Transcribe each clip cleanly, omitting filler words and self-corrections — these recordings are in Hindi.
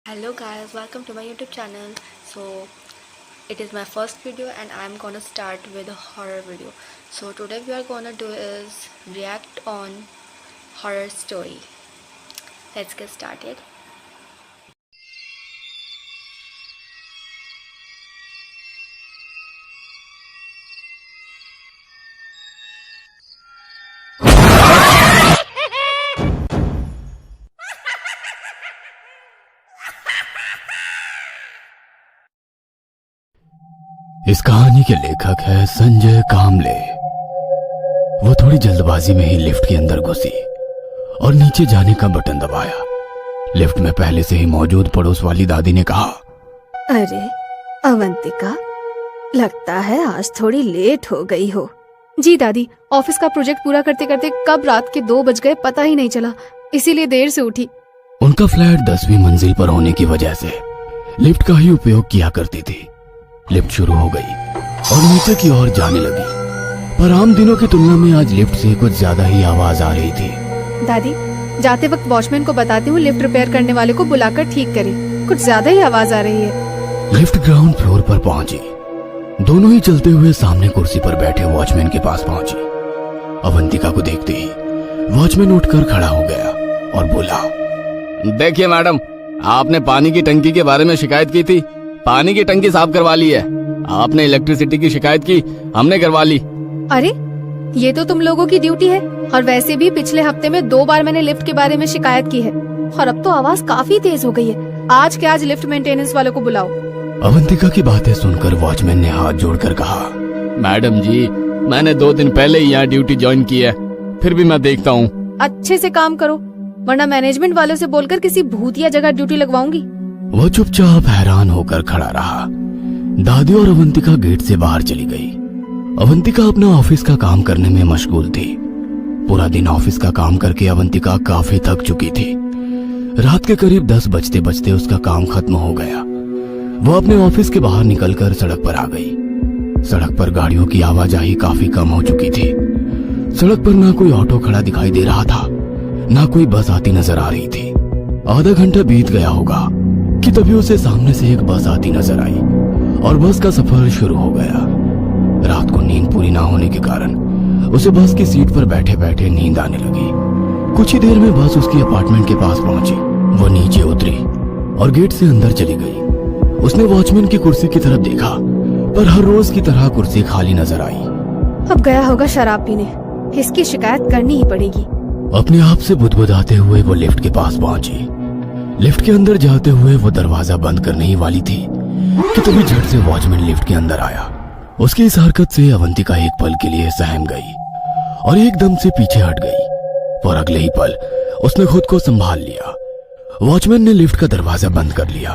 Hello guys, welcome to my YouTube channel. So it is my first video and I'm gonna start with a horror video. So today we are gonna do is react on horror story. Let's get started. इस कहानी के लेखक है संजय कामले। वो थोड़ी जल्दबाजी में ही लिफ्ट के अंदर घुसी और नीचे जाने का बटन दबाया। लिफ्ट में पहले से ही मौजूद पड़ोस वाली दादी ने कहा, अरे अवंतिका, लगता है आज थोड़ी लेट हो गई हो। जी दादी, ऑफिस का प्रोजेक्ट पूरा करते करते कब रात के 2 बज गए पता ही नहीं चला, इसीलिए देर से उठी। उनका फ्लैट 10वीं मंजिल पर होने की वजह से लिफ्ट का ही उपयोग किया करती थी। लिफ्ट शुरू हो गई और नीचे की ओर जाने लगी, पर आम दिनों की तुलना में आज लिफ्ट से कुछ ज्यादा ही आवाज आ रही थी। दादी, जाते वक्त वॉचमैन को बताती हूँ लिफ्ट रिपेयर करने वाले को बुलाकर ठीक करे, कुछ ज्यादा ही आवाज आ रही है। लिफ्ट ग्राउंड फ्लोर पर पहुंची। दोनों ही चलते हुए सामने कुर्सी पर बैठे वॉचमैन के पास पहुंची। अवंतिका को देखते ही वॉचमैन उठकर खड़ा हो गया और बोला, देखिए मैडम, आपने पानी की टंकी के बारे में शिकायत की थी, पानी की टंकी साफ करवा ली है। आपने इलेक्ट्रिसिटी की शिकायत की, हमने करवा ली। अरे ये तो तुम लोगों की ड्यूटी है, और वैसे भी पिछले हफ्ते में 2 बार मैंने लिफ्ट के बारे में शिकायत की है, और अब तो आवाज काफी तेज हो गई है। आज के आज लिफ्ट मेंटेनेंस वालों को बुलाओ। अवंतिका की बातें सुनकर वॉचमैन ने हाथ जोड़कर कहा, मैडम जी, मैंने 2 दिन पहले ही यहाँ ड्यूटी ज्वाइन की है, फिर भी मैं देखता हूँ। अच्छे से काम करो, वरना मैनेजमेंट वालों से बोलकर किसी भूतिया जगह ड्यूटी लगवाऊंगी। वो चुपचाप हैरान होकर खड़ा रहा। दादी और अवंतिका गेट से बाहर चली गई। अवंतिका अपना ऑफिस का काम करने में मशगूल थी। पूरा दिन ऑफिस का काम करके अवंतिका काफी थक चुकी थी। रात के करीब 10 बजते बजते उसका काम खत्म हो गया। वो अपने ऑफिस के बाहर निकलकर सड़क पर आ गई। सड़क पर गाड़ियों की आवाजाही काफी कम हो चुकी थी। सड़क पर ना कोई ऑटो खड़ा दिखाई दे रहा था, ना कोई बस आती नजर आ रही थी। आधा घंटा बीत गया होगा कि तभी उसे सामने से एक बस आती नजर आई और बस का सफर शुरू हो गया। रात को नींद पूरी ना होने के कारण उसे बस की सीट पर बैठे बैठे नींद आने लगी। कुछ ही देर में बस उसकी अपार्टमेंट के पास पहुंची। वो नीचे उतरी और गेट से अंदर चली गई। उसने वॉचमैन की कुर्सी की तरफ देखा, पर हर रोज की तरह कुर्सी खाली नजर आई। अब गया होगा शराब पीने, इसकी शिकायत करनी ही पड़ेगी। अपने आप से बुदबुदाते हुए वो लिफ्ट के पास पहुंची। लिफ्ट के अंदर जाते हुए वो दरवाजा बंद करने ही वाली थी कि तभी झट से वॉचमैन लिफ्ट के अंदर आया। उसकी इस हरकत से अवंतिका एक पल के लिए सहम गई और एकदम से पीछे हट गई, पर अगले ही पल उसने खुद को संभाल लिया। वॉचमैन ने लिफ्ट का दरवाजा बंद कर लिया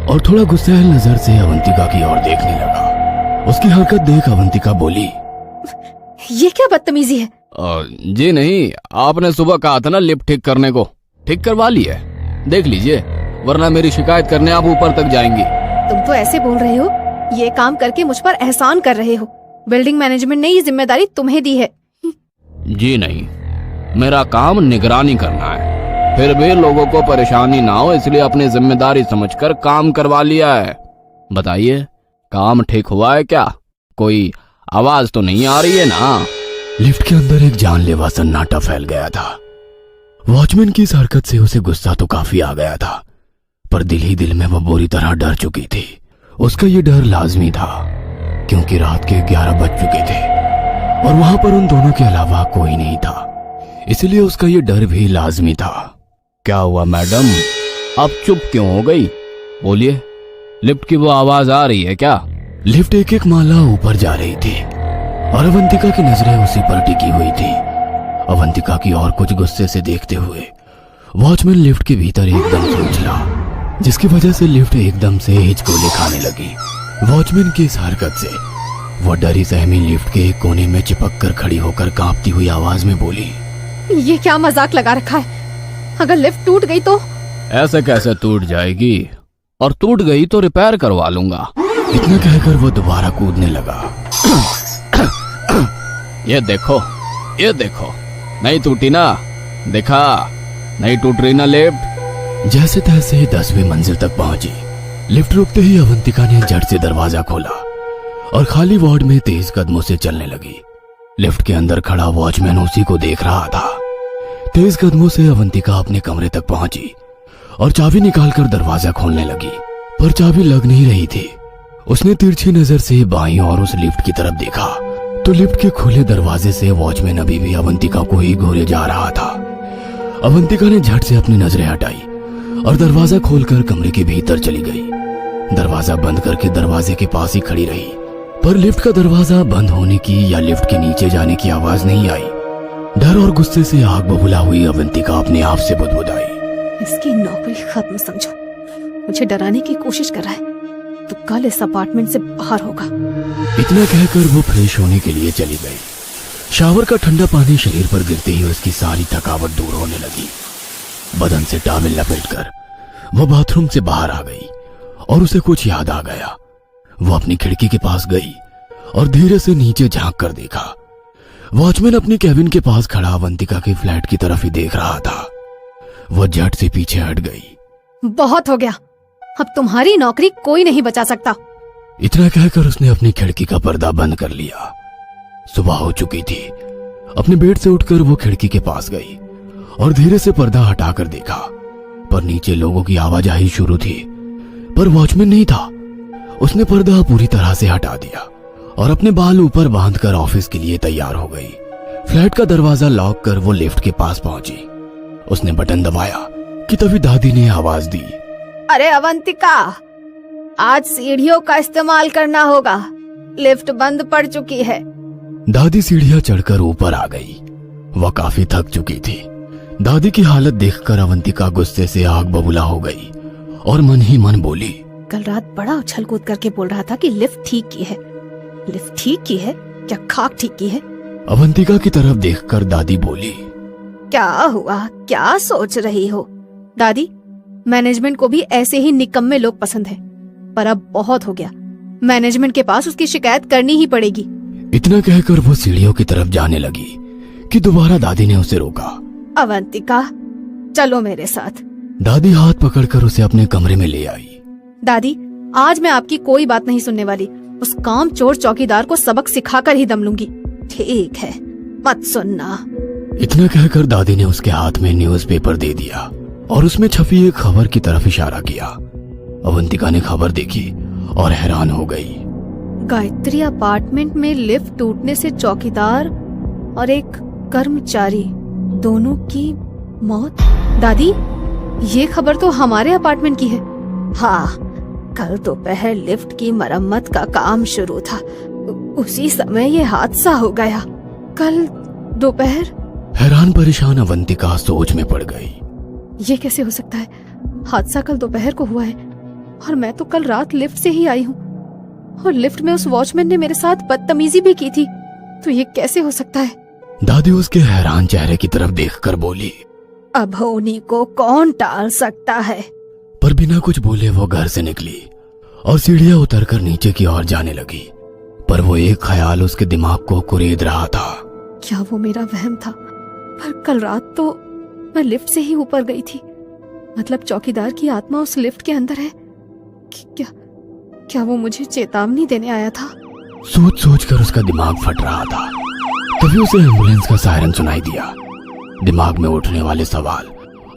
और थोड़ा गुस्सैल नजर से अवंतिका की ओर देखने लगा। उसकी हरकत देख अवंतिका बोली, ये क्या बदतमीजी है? जी नहीं, आपने सुबह कहा था ना लिफ्ट ठीक करने को, ठीक करवा ली है। देख लीजिए, वरना मेरी शिकायत करने आप ऊपर तक जाएंगी। तुम तो ऐसे बोल रहे हो, ये काम करके मुझ पर एहसान कर रहे हो। बिल्डिंग मैनेजमेंट ने ये जिम्मेदारी तुम्हें दी है। जी नहीं, मेरा काम निगरानी करना है, फिर भी लोगों को परेशानी ना हो इसलिए अपनी जिम्मेदारी समझकर काम करवा लिया है। बताइए, काम ठीक हुआ है क्या? कोई आवाज तो नहीं आ रही है ना? लिफ्ट के अंदर एक जानलेवा सन्नाटा फैल गया था। वॉचमैन की इस हरकत से उसे गुस्सा तो काफी आ गया था, पर दिल ही दिल में वह बुरी तरह डर चुकी थी। उसका ये डर लाजमी था, क्योंकि रात के 11 बज चुके थे और वहां पर उन दोनों के अलावा कोई नहीं था, इसलिए उसका ये डर भी लाजमी था। क्या हुआ मैडम, आप चुप क्यों हो गई? बोलिए, लिफ्ट की वो आवाज आ रही है क्या? लिफ्ट एक एक माला ऊपर जा रही थी और अवंतिका की नजरें उसी पर टिकी हुई थी। अवंतिका की और कुछ गुस्से से देखते हुए वॉचमैन लिफ्ट के भीतर एकदम से उछला, जिसकी वजह से लिफ्ट एकदम से हिचकोले खाने लगी। वॉचमैन की इस हरकत से वो डरी सहमी लिफ्ट के एक कोने में चिपक कर खड़ी होकर कांपती हुई आवाज में बोली, ये क्या मजाक लगा रखा है? अगर लिफ्ट टूट गई तो? ऐसे कैसे टूट जाएगी, और टूट गई तो रिपेयर करवा लूंगा। इतना कहकर वो दोबारा कूदने लगा। ये देखो, ये देखो, नहीं टूटी ना? देखा, नहीं टूट रही ना लिफ्ट? जैसे तैसे 10वीं मंजिल तक पहुंची। लिफ्ट रुकते ही अवंतिका ने झट से दरवाजा खोला और खाली वार्ड में तेज कदमों से चलने लगी। लिफ्ट के अंदर खड़ा वॉचमैन उसी को देख रहा था। तेज कदमों से अवंतिका अपने कमरे तक पहुंची और चाबी निकालकर दरवाजा खोलने लगी, पर चाबी लग नहीं रही थी। उसने तिरछी नजर से बाईं और उस लिफ्ट की तरफ देखा तो लिफ्ट के खुले दरवाजे से वॉचमैन अभी भी अवंतिका को ही घूरे जा रहा था। अवंतिका ने झट से अपनी नजरें हटाई और दरवाजा खोलकर कमरे के भीतर चली गई। दरवाजा बंद करके दरवाजे के पास ही खड़ी रही, पर लिफ्ट का दरवाजा बंद होने की या लिफ्ट के नीचे जाने की आवाज नहीं आई। डर और गुस्से से आग बबूला हुई अवंतिका अपने आप से बुदबुदाई। इसकी नौकरी खत्म समझो, मुझे डराने की कोशिश कर रहा है तो कल इस अपार्टमेंट से बाहर होगा। इतना कहकर वो फ्रेश होने के लिए चली गई। शावर का ठंडा पानी शरीर पर गिरते ही उसकी सारी थकावट दूर होने लगी। बदन से टॉवेल लपेटकर वो बाथरूम से बाहर आ गई और उसे कुछ याद आ गया। वो अपनी खिड़की के पास गई और धीरे से नीचे झांक कर देखा। वॉचमैन अपनी कैबिन के पास खड़ा अवंतिका के फ्लैट की तरफ ही देख रहा था। वो झट से पीछे हट गई। बहुत हो गया, अब तुम्हारी नौकरी कोई नहीं बचा सकता। इतना कहकर उसने अपनी खिड़की का पर्दा बंद कर लिया। सुबह हो चुकी थी। अपने बेड से उठकर वो खिड़की के पास गई और धीरे से पर्दा हटाकर देखा, पर नीचे लोगों की आवाजाही शुरू थी, पर वॉचमैन नहीं था। उसने पर्दा पूरी तरह से हटा दिया और अपने बाल ऊपर बांधकर ऑफिस के लिए तैयार हो गई। फ्लैट का दरवाजा लॉक कर वो लिफ्ट के पास पहुंची। उसने बटन दबाया कि तभी दादी ने आवाज दी, अरे अवंतिका, आज सीढ़ियों का इस्तेमाल करना होगा, लिफ्ट बंद पड़ चुकी है। दादी सीढ़ियां चढ़कर ऊपर आ गई। वह काफी थक चुकी थी। दादी की हालत देखकर अवंतिका गुस्से से आग बबूला हो गई और मन ही मन बोली, कल रात बड़ा उछल कूद करके बोल रहा था कि लिफ्ट ठीक की है। लिफ्ट ठीक की है क्या खाक ठीक की है? अवंतिका की तरफ देखकर दादी बोली, क्या हुआ, क्या सोच रही हो? दादी, मैनेजमेंट को भी ऐसे ही निकम्मे लोग पसंद है, पर अब बहुत हो गया। मैनेजमेंट के पास उसकी शिकायत करनी ही पड़ेगी। इतना कहकर वो सीढ़ियों की तरफ जाने लगी कि दोबारा दादी ने उसे रोका। अवंतिका, चलो मेरे साथ। दादी हाथ पकड़कर उसे अपने कमरे में ले आई। दादी, आज मैं आपकी कोई बात नहीं सुनने वाली। उस काम चोर चौकीदार को सबक सिखाकर ही दम लूंगी। ठीक है, मत सुनना। इतना कहकर दादी ने उसके हाथ में न्यूज़पेपर दे दिया और उसमें छपी एक खबर की तरफ इशारा किया। अवंतिका ने खबर देखी और हैरान हो गई। गायत्री अपार्टमेंट में लिफ्ट टूटने से चौकीदार और एक कर्मचारी दोनों की मौत। दादी, ये खबर तो हमारे अपार्टमेंट की है। हाँ, कल दोपहर लिफ्ट की मरम्मत का काम शुरू था, उसी समय ये हादसा हो गया। कल दोपहर? हैरान परेशान अवंतिका सोच में पड़ गई। ये कैसे हो सकता है? हादसा कल दोपहर को हुआ है और मैं तो कल रात लिफ्ट से ही आई हूँ, और लिफ्ट में उस वॉचमैन ने मेरे साथ बदतमीजी भी की थी, तो ये कैसे हो सकता है? दादी उसके हैरान चेहरे की तरफ देखकर बोली, अब उन्हीं को कौन टाल सकता है? पर बिना कुछ बोले वो घर से निकली और सीढ़ियां उतरकर नीचे की ओर जाने लगी, पर वो एक ख्याल उसके दिमाग को कुरेद रहा था। क्या वो मेरा वहम था? पर कल रात तो मैं लिफ्ट से ही ऊपर गई थी, मतलब चौकीदार की आत्मा उस लिफ्ट के अंदर है। क्या वो मुझे चेतावनी देने आया था? सोच सोच कर उसका दिमाग फट रहा था। तभी उसे एम्बुलेंस का सायरन सुनाई दिया। दिमाग में उठने वाले सवाल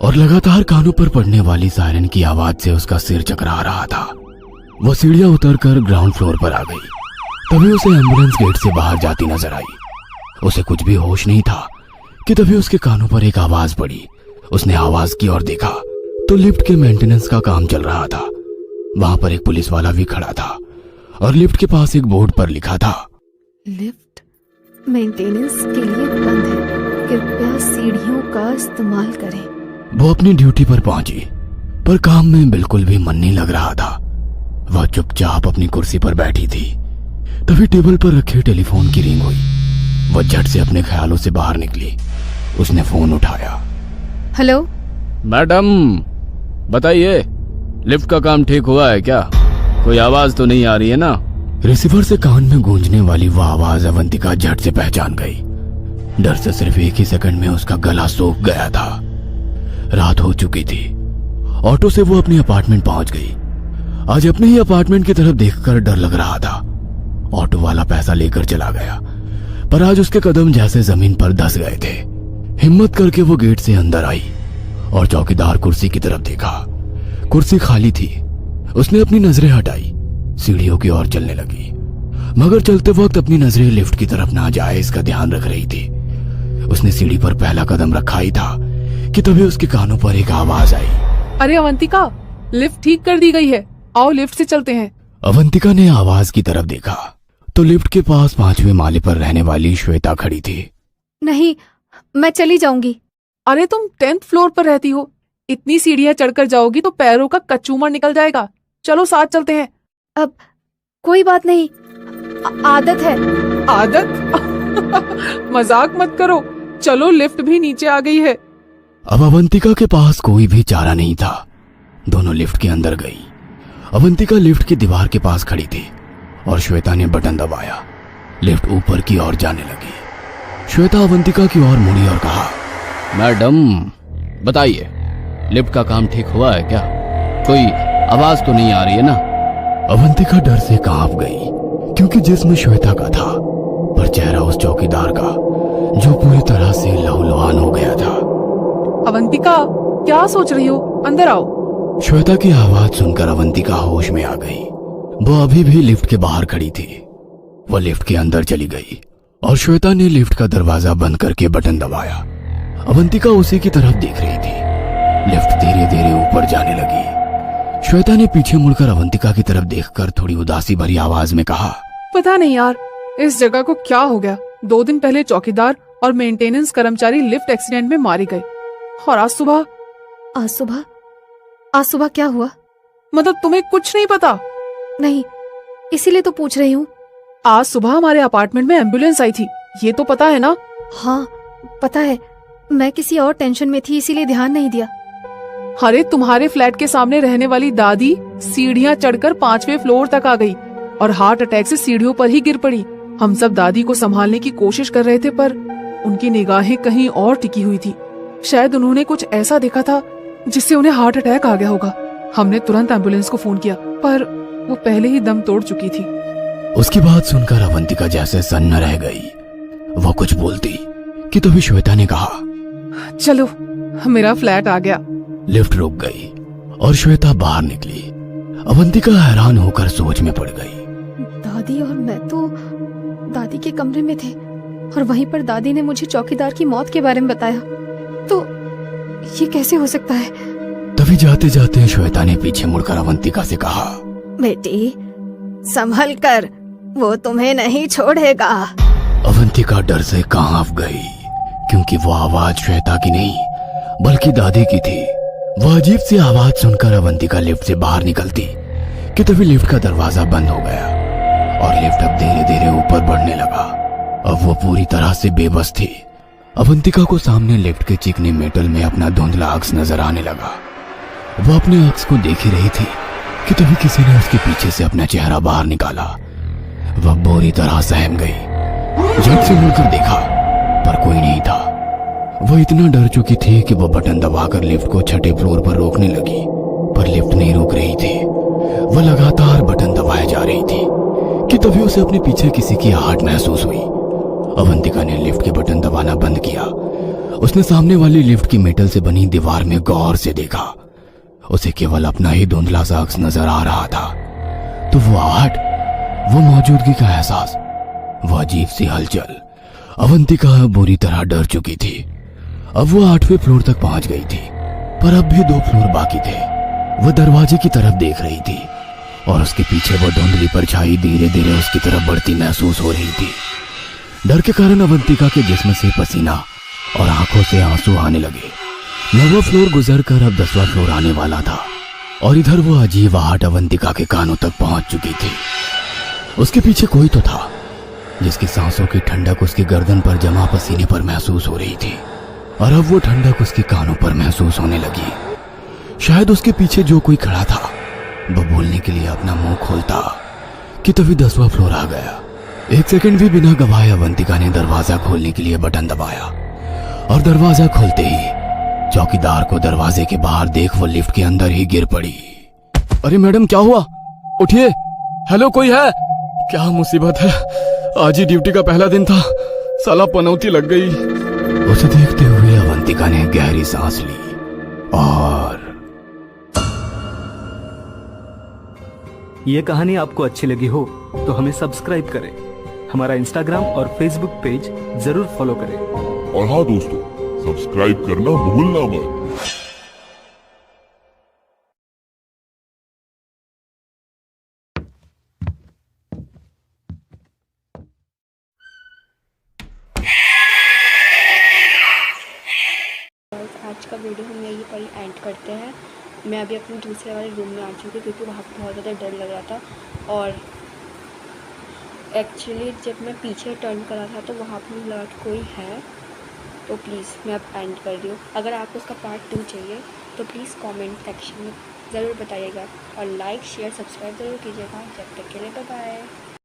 और लगातार कानों पर पड़ने वाली सायरन की आवाज से उसका सिर चकरा रहा था। वो सीढ़ियां उतरकर ग्राउंड फ्लोर पर आ गई। तभी उसे एम्बुलेंस गेट से बाहर जाती नजर आई। उसे कुछ भी होश नहीं था कि तभी उसके कानों पर एक आवाज पड़ी। उसने आवाज की ओर देखा तो लिफ्ट के मेंटेनेंस का काम चल रहा था। वहां पर एक पुलिस वाला भी खड़ा था और लिफ्ट के पास एक बोर्ड पर लिखा था, लिफ्ट मेंटेनेंस के लिए बंद है, कृपया सीढ़ियों का इस्तेमाल करें। वो अपनी ड्यूटी पर पहुंची, पर काम में बिल्कुल भी मन नहीं लग रहा था। वह चुपचाप अपनी कुर्सी पर बैठी थी। तभी टेबल पर रखे टेलीफोन की रिंग हुई। वह झट से अपने ख्यालों से बाहर निकली। उसने फोन उठाया। हेलो मैडम, बताइए, लिफ्ट का काम ठीक हुआ है क्या? कोई आवाज तो नहीं आ रही है ना? रिसीवर से कान में गूंजने वाली वह आवाज अवंतिका झट से पहचान गई। डर से सिर्फ एक ही सेकंड में उसका गला सूख गया था। रात हो चुकी थी ऑटो से वो अपने अपार्टमेंट पहुंच गई। आज अपने ही अपार्टमेंट की तरफ देखकर डर लग रहा था। ऑटो वाला पैसा लेकर चला गया, पर आज उसके कदम जैसे जमीन पर धंस गए थे। हिम्मत करके वो गेट से अंदर आई और चौकीदार कुर्सी की तरफ देखा। कुर्सी खाली थी। उसने अपनी नजरें हटाई, सीढ़ियों की ओर चलने लगी, मगर चलते वक्त अपनी नजरें लिफ्ट की तरफ ना जाए इसका ध्यान रख रही थी। उसने सीढ़ी पर पहला कदम रखा ही था कि तभी उसके कानों पर एक आवाज आई। अरे अवंतिका, लिफ्ट ठीक कर दी गई है, आओ लिफ्ट से चलते हैं। अवंतिका ने आवाज की तरफ देखा तो लिफ्ट के पास 5वें माले पर रहने वाली श्वेता खड़ी थी। नहीं, मैं चली जाऊंगी। अरे तुम 10th फ्लोर पर रहती हो, इतनी सीढ़ियां चढ़कर जाओगी तो पैरों का कचूमर निकल जाएगा। चलो साथ चलते हैं। अब कोई बात नहीं, आदत है। आदत? मजाक मत करो, चलो लिफ्ट भी नीचे आ गई है। अब अवंतिका के पास कोई भी चारा नहीं था। दोनों लिफ्ट के अंदर गई। अवंतिका लिफ्ट की दीवार के पास खड़ी थी और श्वेता ने बटन दबाया। लिफ्ट ऊपर की ओर जाने लगी। श्वेता अवंतिका की ओर मुड़ी और कहा, मैडम बताइए, लिफ्ट का काम ठीक हुआ है क्या? कोई आवाज तो नहीं आ रही है ना? अवंतिका डर से कांप गई, क्योंकि जिस्म श्वेता का था पर चेहरा उस चौकीदार का जो पूरी तरह से लहूलुहान हो गया था। अवंतिका, क्या सोच रही हो? अंदर आओ। श्वेता की आवाज सुनकर अवंतिका होश में आ गई। वो अभी भी लिफ्ट के बाहर खड़ी थी। वो लिफ्ट के अंदर चली गई और श्वेता ने लिफ्ट का दरवाजा बंद करके बटन दबाया। अवंतिका उसी की तरफ देख रही थी। लिफ्ट धीरे धीरे ऊपर जाने लगी। श्वेता ने पीछे मुड़कर अवंतिका की तरफ देखकर थोड़ी उदासी भरी आवाज में कहा, पता नहीं यार, इस जगह को क्या हो गया। 2 दिन पहले चौकीदार और मेंटेनेंस कर्मचारी लिफ्ट एक्सीडेंट में मारे गए, और आज सुबह क्या हुआ? मतलब तुम्हें कुछ नहीं पता? नहीं, इसीलिए तो पूछ रही हूँ। आज सुबह हमारे अपार्टमेंट में एम्बुलेंस आई थी, ये तो पता है ना? हाँ पता है, मैं किसी और टेंशन में थी इसीलिए ध्यान नहीं दिया। अरे तुम्हारे फ्लैट के सामने रहने वाली दादी सीढ़ियां चढ़कर 5वें फ्लोर तक आ गई और हार्ट अटैक से सीढ़ियों पर ही गिर पड़ी। हम सब दादी को संभालने की कोशिश कर रहे थे, पर उनकी निगाहें कहीं और टिकी हुई थी। शायद उन्होंने कुछ ऐसा देखा था जिससे उन्हें हार्ट अटैक आ गया होगा। हमने तुरंत एम्बुलेंस को फोन किया, पर वो पहले ही दम तोड़ चुकी थी। उसकी बात सुनकर अवंतिका जैसे सन्न रह गई। वो कुछ बोलती कि तभी श्वेता ने कहा, चलो मेरा फ्लैट आ गया। लिफ्ट रुक गई और श्वेता बाहर निकली। अवंतिका हैरान होकर सोच में पड़ गई। दादी और मैं तो दादी के कमरे में थे और वहीं पर दादी ने मुझे चौकीदार की मौत के बारे में बताया, तो ये कैसे हो सकता है? तभी जाते जाते श्वेता ने पीछे मुड़कर अवंतिका से कहा, बेटी संभल कर, वो तुम्हें नहीं छोड़ेगा। अवंतिका डर से कांप गई, क्योंकि वो आवाज श्वेता की नहीं बल्कि दादी की थी। वह अजीब सी आवाज सुनकर अवंतिका लिफ्ट से बाहर निकलती कि तभी लिफ्ट का दरवाजा बंद हो गया और लिफ्ट अब धीरे धीरे ऊपर बढ़ने लगा। अब वो पूरी तरह से बेबस थी। अवंतिका को सामने लिफ्ट के चिकने मेटल में अपना धुंधला अक्स नजर आने लगा। वो अपने अक्स को देख ही रही थी कि तभी किसी ने उसके पीछे से अपना चेहरा बाहर निकाला। वह बुरी तरह सहम गई। झट से मुड़कर देखा पर कोई नहीं था। वह इतना डर चुकी थी कि वह बटन दबाकर लिफ्ट को 6ठे फ्लोर पर रोकने लगी, पर लिफ्ट नहीं रुक रही थी। वह लगातार बटन दबाए जा रही थी कि तभी उसे अपने पीछे किसी की आहट महसूस हुई। अवंतिका ने लिफ्ट के बटन दबाना बंद किया। उसने सामने वाली लिफ्ट की मेटल से बनी दीवार में गौर से देखा। उसे केवल अपना ही धुंधला सा अक्स नजर आ रहा था। तो वो आहट, वो मौजूदगी का एहसास, वो अजीब सी हलचल। अवंतिका बुरी तरह डर चुकी थी। अब वो 8वें फ्लोर तक पहुंच गई थी, पर अब भी 2 फ्लोर बाकी थे। वो दरवाजे की तरफ देख रही थी और उसके पीछे वो धुंधली परछाई धीरे धीरे उसकी तरफ बढ़ती महसूस हो रही थी। डर के कारण अवंतिका के जिस्म से पसीना और आंखों से आंसू आने लगे। 9वां फ्लोर गुजर कर अब 10वां फ्लोर आने वाला था और इधर वो अजीब आहट अवंतिका के कानों तक पहुंच चुकी थी। उसके पीछे कोई तो था जिसकी सांसों की ठंडक उसकी गर्दन पर जमा पसीने पर महसूस हो रही थी, और अब वो ठंडक उसके कानों पर महसूस होने लगी। शायद उसके पीछे जो कोई खड़ा था वो बोलने के लिए अपना मुंह खोलता कि तभी 10वां फ्लोर आ गया। 1 सेकंड भी बिना गवाए अवंतिका ने दरवाजा खोलने के लिए बटन दबाया और दरवाजा खोलते ही चौकीदार को दरवाजे के बाहर देख वो लिफ्ट के अंदर ही गिर पड़ी। अरे मैडम क्या हुआ, उठिए, हेलो कोई है? क्या मुसीबत है, आज ही ड्यूटी का पहला दिन था, साला पनौती लग गई। उसे देखते हुए अवंतिका ने गहरी सांस ली और ये कहानी आपको अच्छी लगी हो तो हमें सब्सक्राइब करें, हमारा इंस्टाग्राम और फेसबुक पेज जरूर फॉलो करें। और हाँ दोस्तों, सब्सक्राइब करना भूलना मत। आज का वीडियो हम यहीं पर ही एंड करते हैं। मैं अभी अपने दूसरे वाले रूम में आ चुकी हूँ क्योंकि वहाँ पर बहुत ज़्यादा डर लग रहा था, और एक्चुअली जब मैं पीछे टर्न करा था तो वहाँ पर मुझे लगा कि कोई है। तो प्लीज़ मैं अब एंड कर रही हूँ। अगर आपको उसका पार्ट 2 चाहिए तो प्लीज़ कमेंट सेक्शन में ज़रूर बताइएगा, और लाइक शेयर सब्सक्राइब ज़रूर कीजिएगा। जब तक के लिए बाय बाय।